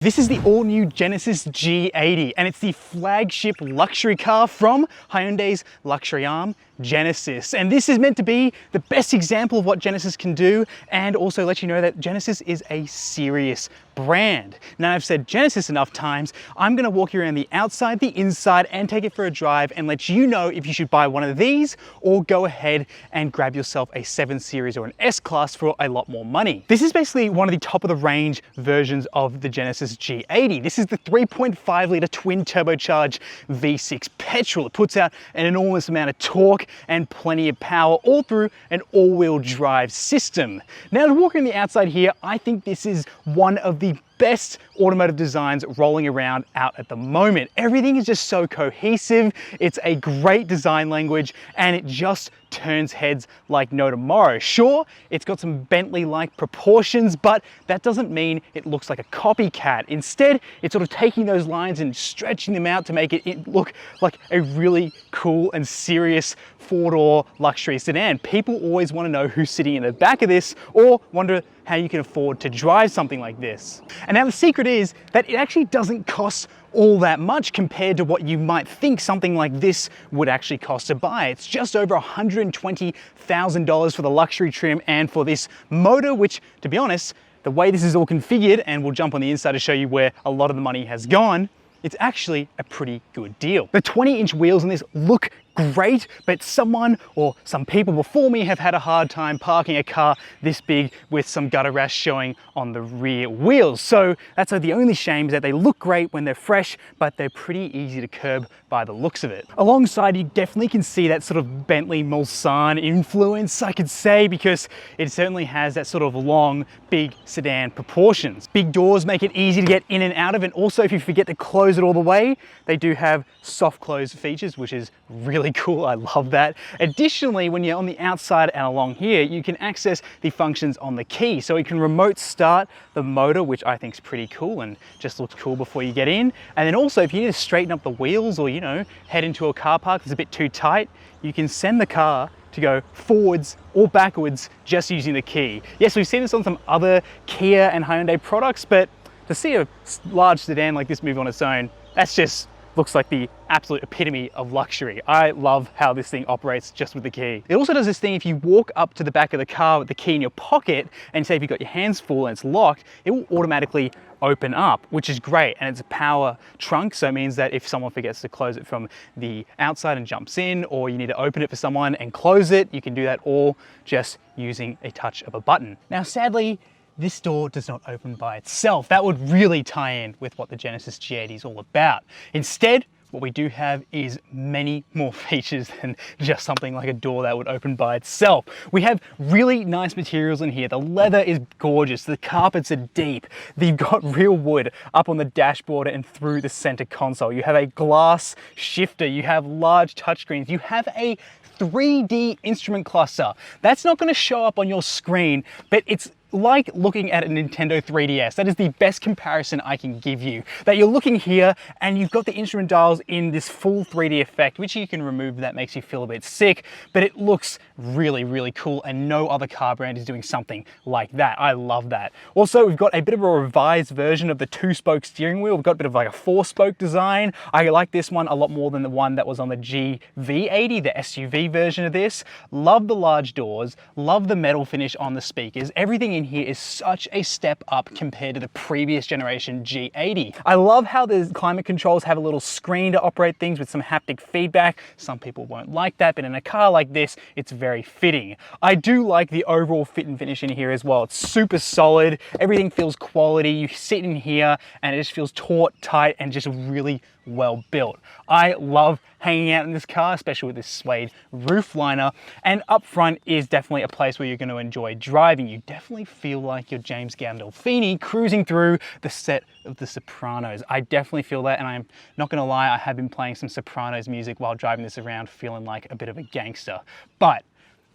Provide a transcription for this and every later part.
This is the all-new Genesis G80, and it's the flagship luxury car from Hyundai's luxury arm, Genesis. And this is meant to be the best example of what Genesis can do, and also let you know that Genesis is a serious brand. Now, I've said Genesis enough times, I'm gonna walk you around the outside, the inside, and take it for a drive and let you know if you should buy one of these or go ahead and grab yourself a 7 Series or an S-Class for a lot more money. This is basically one of the top of the range versions of the Genesis G80. This is the 3.5 litre twin turbocharged V6 petrol. It puts out an enormous amount of torque and plenty of power all through an all-wheel drive system. Now, to walk around the outside here, I think this is one of the best automotive designs rolling around out at the moment. Everything is just so cohesive. It's a great design language and it just turns heads like no tomorrow. Sure, it's got some Bentley-like proportions, but that doesn't mean it looks like a copycat. Instead, it's sort of taking those lines and stretching them out to make it look like a really cool and serious four-door luxury sedan. People always want to know who's sitting in the back of this or wonder how you can afford to drive something like this. And now the secret is that it actually doesn't cost all that much compared to what you might think something like this would actually cost to buy. It's just over $120,000 for the luxury trim and for this motor, which, to be honest, the way this is all configured, and we'll jump on the inside to show you where a lot of the money has gone, it's actually a pretty good deal. The 20-inch wheels on this look great, but someone or some people before me have had a hard time parking a car this big with some gutter rash showing on the rear wheels. So that's the only shame, is that they look great when they're fresh, but they're pretty easy to curb by the looks of it. Alongside, you definitely can see that sort of Bentley Mulsanne influence, I could say, because it certainly has that sort of long, big sedan proportions. Big doors make it easy to get in and out of, and also if you forget to close it all the way, they do have soft close features, which is really cool. I love that. Additionally, when you're on the outside and along here, you can access the functions on the key. So you can remote start the motor, which I think is pretty cool and just looks cool before you get in. And then also, if you need to straighten up the wheels or, you know, head into a car park that's a bit too tight, you can send the car to go forwards or backwards just using the key. Yes, we've seen this on some other Kia and Hyundai products, but to see a large sedan like this move on its own, that's just looks like the absolute epitome of luxury. I love how this thing operates just with the key. It also does this thing, if you walk up to the back of the car with the key in your pocket and say if you've got your hands full and it's locked, it will automatically open up, which is great. And it's a power trunk, so it means that if someone forgets to close it from the outside and jumps in, or you need to open it for someone and close it, you can do that all just using a touch of a button. Now, sadly, this door does not open by itself. That would really tie in with what the Genesis G80 is all about. Instead, what we do have is many more features than just something like a door that would open by itself. We have really nice materials in here. The leather is gorgeous. The carpets are deep. You've got real wood up on the dashboard and through the center console. You have a glass shifter. You have large touchscreens. You have a 3D instrument cluster. That's not going to show up on your screen, but it's like looking at a Nintendo 3DS. That is the best comparison I can give you. That you're looking here and you've got the instrument dials in this full 3D effect, which you can remove if that makes you feel a bit sick, but it looks really, really cool, and no other car brand is doing something like that. I love that. Also, we've got a bit of a revised version of the 2-spoke steering wheel. We've got a bit of like a 4-spoke design. I like this one a lot more than the one that was on the GV80, the SUV version of this. Love the large doors, love the metal finish on the speakers. Everything in here is such a step up compared to the previous generation G80. I love how the climate controls have a little screen to operate things with some haptic feedback. Some people won't like that, but in a car like this, it's very fitting. I do like the overall fit and finish in here as well. It's super solid. Everything feels quality. You sit in here and it just feels taut, tight, and just really well built. I love hanging out in this car, especially with this suede roof liner. And up front is definitely a place where you're going to enjoy driving. You definitely feel like you're James Gandolfini cruising through the set of The Sopranos. I definitely feel that, and I'm not going to lie, I have been playing some Sopranos music while driving this around, feeling like a bit of a gangster. But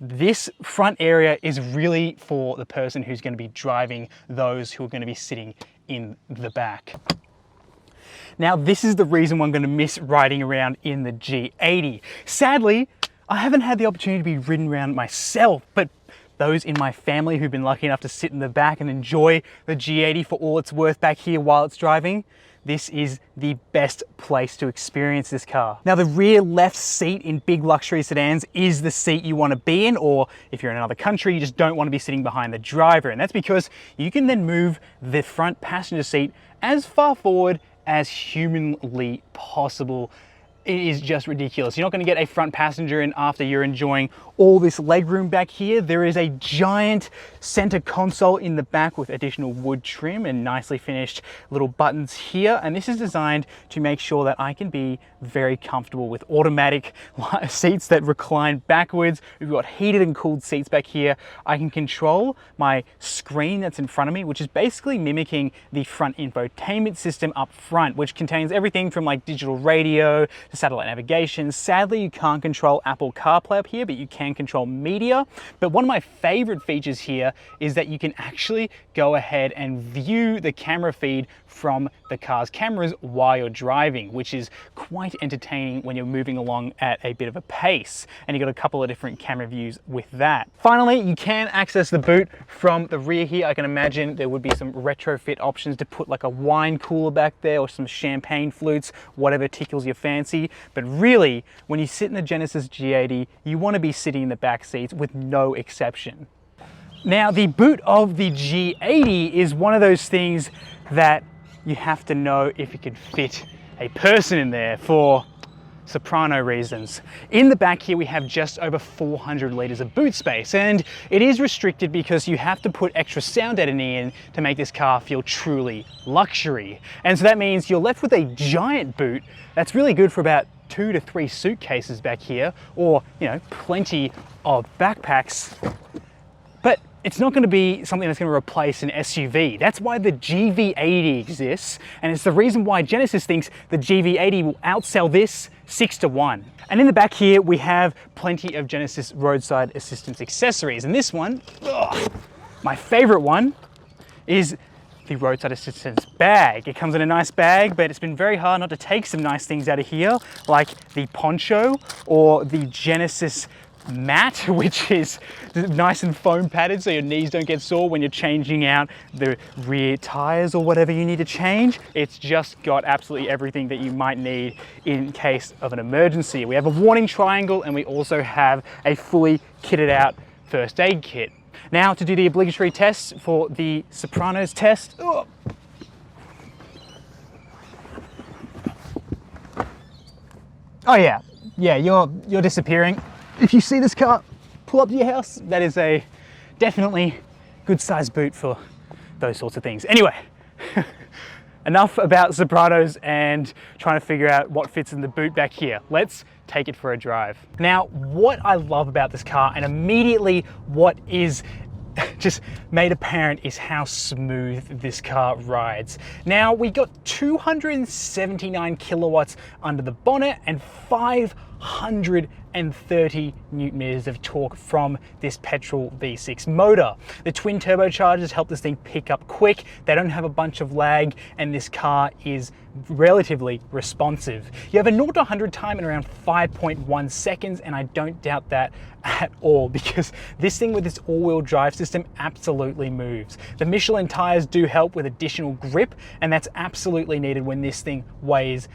this front area is really for the person who's going to be driving those who are going to be sitting in the back. Now, this is the reason why I'm going to miss riding around in the G80. Sadly, I haven't had the opportunity to be ridden around myself, but those in my family who've been lucky enough to sit in the back and enjoy the G80 for all it's worth back here while it's driving, this is the best place to experience this car. Now, the rear left seat in big luxury sedans is the seat you want to be in, or if you're in another country, you just don't want to be sitting behind the driver. And that's because you can then move the front passenger seat as far forward as humanly possible. It is just ridiculous. You're not going to get a front passenger in after you're enjoying all this legroom back here. There is a giant center console in the back with additional wood trim and nicely finished little buttons here. And this is designed to make sure that I can be very comfortable with automatic seats that recline backwards. We've got heated and cooled seats back here. I can control my screen that's in front of me, which is basically mimicking the front infotainment system up front, which contains everything from like digital radio to satellite navigation. Sadly, you can't control Apple CarPlay up here, but you can control media. But one of my favorite features here is that you can actually go ahead and view the camera feed from the car's cameras while you're driving, which is quite entertaining when you're moving along at a bit of a pace. And you've got a couple of different camera views with that. Finally, you can access the boot from the rear here. I can imagine there would be some retrofit options to put like a wine cooler back there or some champagne flutes, whatever tickles your fancy. But really, when you sit in the Genesis G80, you want to be sitting in the back seats with no exception. Now, the boot of the G80 is one of those things that you have to know if you can fit a person in there for soprano reasons. In the back here, we have just over 400 liters of boot space, and it is restricted because you have to put extra sound editing in to make this car feel truly luxury. And so that means you're left with a giant boot that's really good for about 2 to 3 suitcases back here, or, you know, plenty of backpacks. But it's not going to be something that's going to replace an SUV. That's why the GV80 exists, and it's the reason why Genesis thinks the GV80 will outsell this 6 to 1. And in the back here, we have plenty of Genesis roadside assistance accessories. And this one, my favorite one, is the roadside assistance bag. It comes in a nice bag, but it's been very hard not to take some nice things out of here, like the poncho or the Genesis mat, which is nice and foam padded so your knees don't get sore when you're changing out the rear tires or whatever you need to change. It's just got absolutely everything that you might need in case of an emergency. We have a warning triangle, and we also have a fully kitted out first aid kit. Now, to do the obligatory tests for the Sopranos test. Oh yeah, you're disappearing. If you see this car pull up to your house, that is a definitely good sized boot for those sorts of things. Anyway, enough about Sopranos and trying to figure out what fits in the boot back here. Let's take it for a drive. Now, what I love about this car, and immediately what is just made apparent, is how smooth this car rides. Now, we got 279 kilowatts under the bonnet and 530 newton meters of torque from this petrol V6 motor. The twin turbochargers help this thing pick up quick. They don't have a bunch of lag, and this car is relatively responsive. You have a 0 to 100 time in around 5.1 seconds, and I don't doubt that at all, because this thing with this all-wheel drive system absolutely moves. The Michelin tires do help with additional grip, and that's absolutely needed when this thing weighs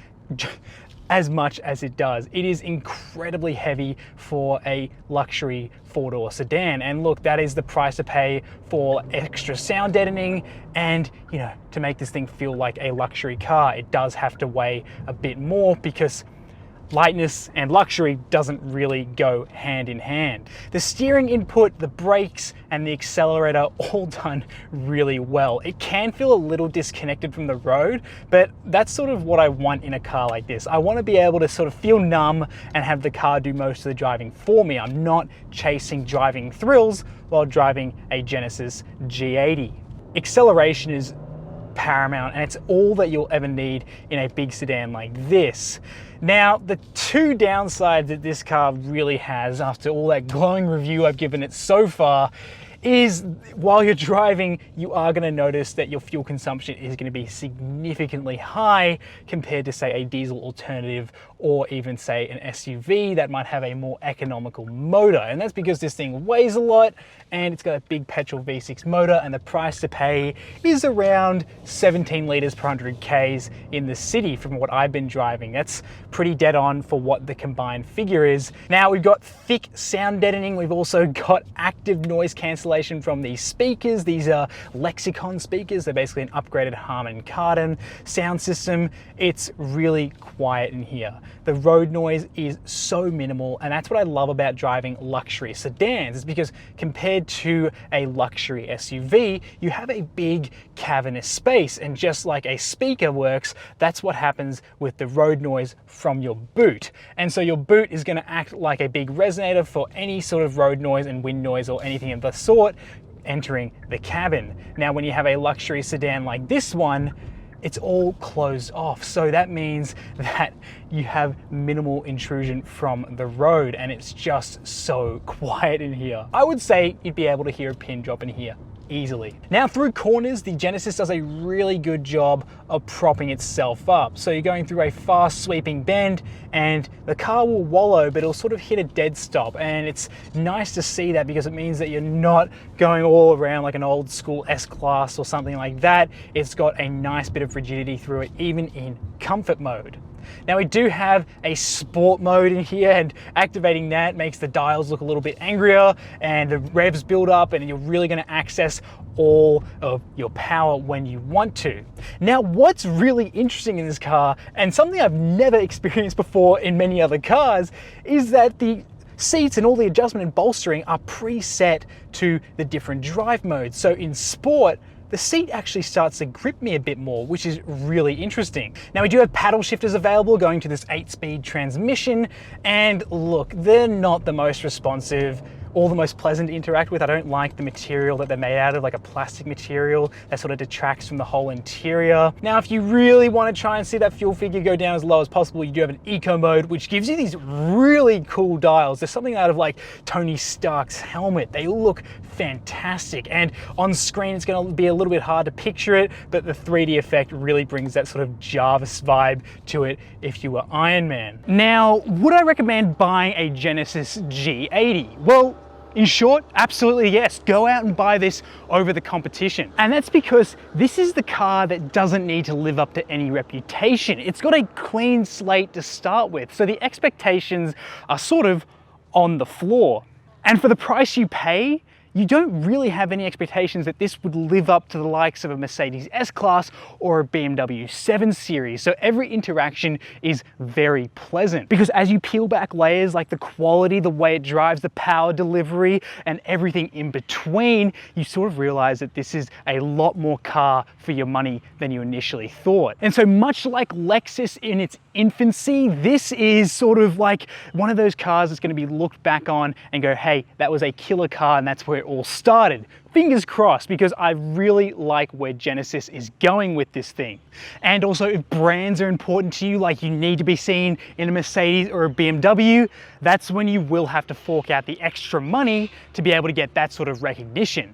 as much as it does. It is incredibly heavy for a luxury four-door sedan. And look, that is the price to pay for extra sound deadening and, you know, to make this thing feel like a luxury car. It does have to weigh a bit more because lightness and luxury doesn't really go hand in hand. The steering input, the brakes, and the accelerator all done really well. It can feel a little disconnected from the road, but that's sort of what I want in a car like this. I want to be able to sort of feel numb and have the car do most of the driving for me. I'm not chasing driving thrills while driving a Genesis G80. Acceleration is paramount, and it's all that you'll ever need in a big sedan like this. Now, the two downsides that this car really has, after all that glowing review I've given it so far, is while you're driving, you are going to notice that your fuel consumption is going to be significantly high compared to, say, a diesel alternative, or even, say, an SUV that might have a more economical motor. And that's because this thing weighs a lot and it's got a big petrol V6 motor, and the price to pay is around 17 litres per 100 Ks in the city from what I've been driving. That's pretty dead on for what the combined figure is. Now, we've got thick sound deadening. We've also got active noise cancellation from these speakers. These are Lexicon speakers. They're basically an upgraded Harman Kardon sound system. It's really quiet in here. The road noise is so minimal, and that's what I love about driving luxury sedans, is because compared to a luxury SUV, you have a big cavernous space, and just like a speaker works, that's what happens with the road noise from your boot. And so your boot is going to act like a big resonator for any sort of road noise and wind noise or anything of the sort entering the cabin. Now, when you have a luxury sedan like this one, it's all closed off. So that means that you have minimal intrusion from the road, and it's just so quiet in here. I would say you'd be able to hear a pin drop in here easily. Now, through corners, the Genesis does a really good job of propping itself up. So you're going through a fast sweeping bend and the car will wallow, but it'll sort of hit a dead stop. And it's nice to see that, because it means that you're not going all around like an old school S-Class or something like that. It's got a nice bit of rigidity through it, even in comfort mode. Now, we do have a sport mode in here, and activating that makes the dials look a little bit angrier and the revs build up, and you're really going to access all of your power when you want to. Now, what's really interesting in this car, and something I've never experienced before in many other cars, is that the seats and all the adjustment and bolstering are preset to the different drive modes. So in sport, the seat actually starts to grip me a bit more, which is really interesting. Now, we do have paddle shifters available going to this 8-speed transmission, and look, they're not the most responsive or the most pleasant to interact with. I don't like the material that they're made out of, like a plastic material that sort of detracts from the whole interior. Now, if you really want to try and see that fuel figure go down as low as possible, you do have an eco mode, which gives you these really cool dials. There's something out of like Tony Stark's helmet. They look fantastic, and on screen it's going to be a little bit hard to picture it, but the 3D effect really brings that sort of Jarvis vibe to it if you were Iron Man. Now, would I recommend buying a Genesis G80? Well, in short, absolutely yes. Go out and buy this over the competition. And that's because this is the car that doesn't need to live up to any reputation. It's got a clean slate to start with, so the expectations are sort of on the floor. And for the price you pay, you don't really have any expectations that this would live up to the likes of a Mercedes S-Class or a BMW 7 Series. So every interaction is very pleasant, because as you peel back layers, like the quality, the way it drives, the power delivery, and everything in between, you sort of realize that this is a lot more car for your money than you initially thought. And so much like Lexus in its infancy, this is sort of like one of those cars that's going to be looked back on and go, hey, that was a killer car, and that's where it all started. Fingers crossed, because I really like where Genesis is going with this thing. And also, if brands are important to you, like you need to be seen in a Mercedes or a BMW, that's when you will have to fork out the extra money to be able to get that sort of recognition.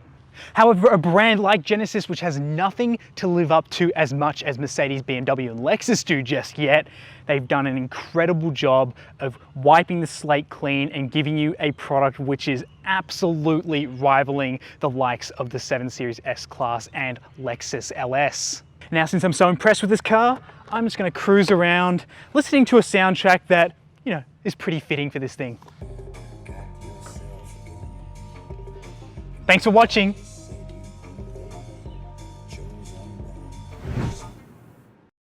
However, a brand like Genesis, which has nothing to live up to as much as Mercedes, BMW, and Lexus do just yet, they've done an incredible job of wiping the slate clean and giving you a product which is absolutely rivaling the likes of the 7 Series S-Class and Lexus LS. Now, since I'm so impressed with this car, I'm just going to cruise around listening to a soundtrack that, you know, is pretty fitting for this thing. Thanks for watching.